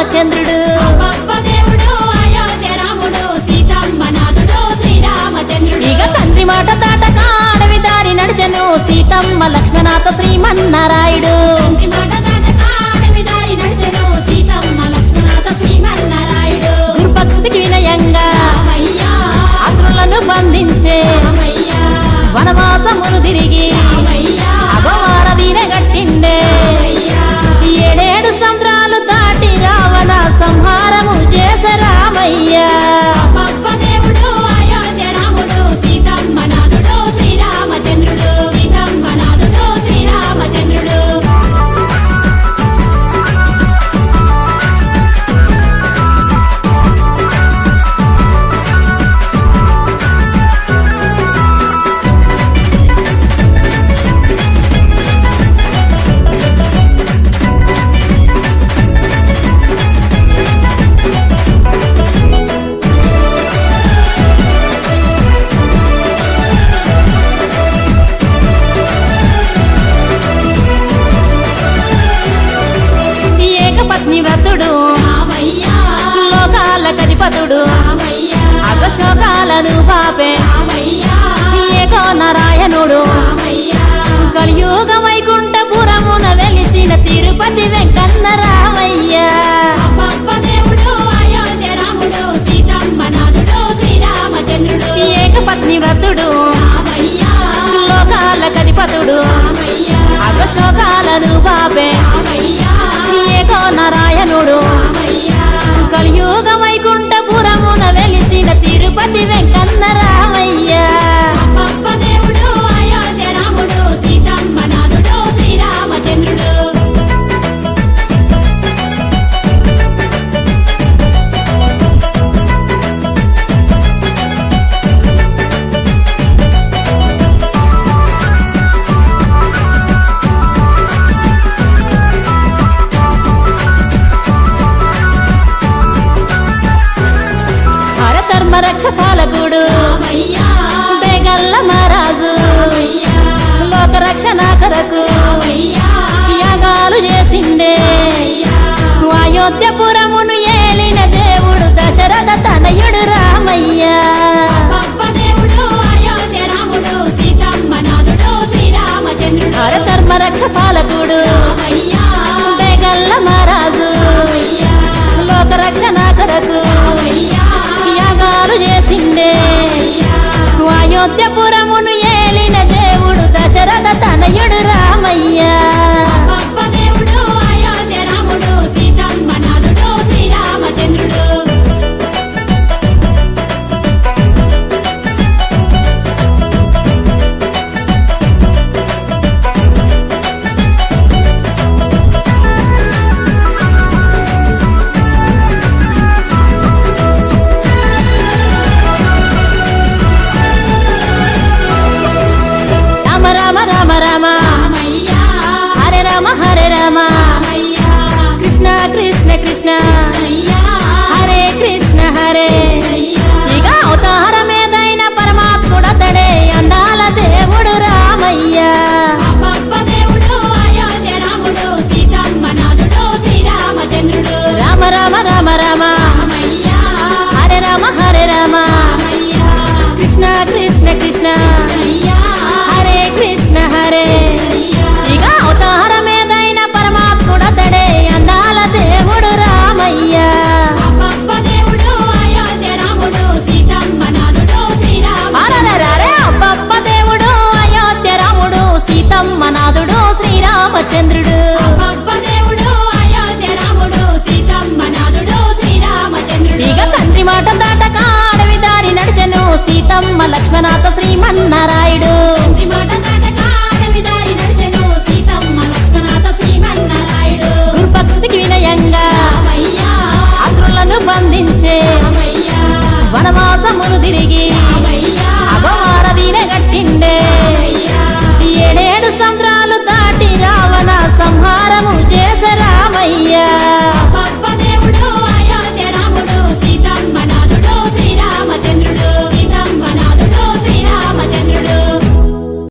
శ్రీరామచంద్రుడు ఇక తండ్రి మాట దాటక అడవి దారి నడిచెను సీతమ్మ లక్ష్మణాతో శ్రీమన్నారాయుడు గురుభక్తికి వినయంగా అసురులను బంధించే వనవాసమును తిరిగి అగవార వీరగట్టిండే ఏడేడు సంద్రాలు దాటి రావణ సంహారము చేసే రామయ్య వ్రతుడు లోకాల కధిపతుడు అగశోకాలను పాపే ఏకో నారాయణుడు కలియుగ వైకుంఠపురమున వెలిసిన తిరుపతి వెంకన్న రామయ్య ఏకపత్ని వ్రతుడు లోకాల కధిపతుడు అగశోకాలను పాపే ఏకో నారాయణుడు కలియుగ వైకుంఠపురమున వెలిసిన తిరుపతి వెంకన్న రామయ్య రక్ష పాలకుడు బేగల్ల మహారాజు లోక రక్షణ కొరకు యాగాలు చేసిండే అయోధ్యపురమును ఏలిన దేవుడు దశరథ తనయుడు రామయ్య ధర్మ రక్ష పాలకుడు బేగల్ల మహారాజు లోక రక్షణ కొరకు చేసిండే అయోధ్యపురమును ఏలిన దేవుడు దశరథ తనయుడు రామయ్య హరే రామ కృష్ణ కృష్ణ కృష్ణ హరే కృష్ణ హరే ఇక అవతారమేదైన పరమాత్ముడతడే అందాల దేవుడు రామయ్య రామ రామ రామ రామ హరే రామ కృష్ణ కృష్ణ కృష్ణ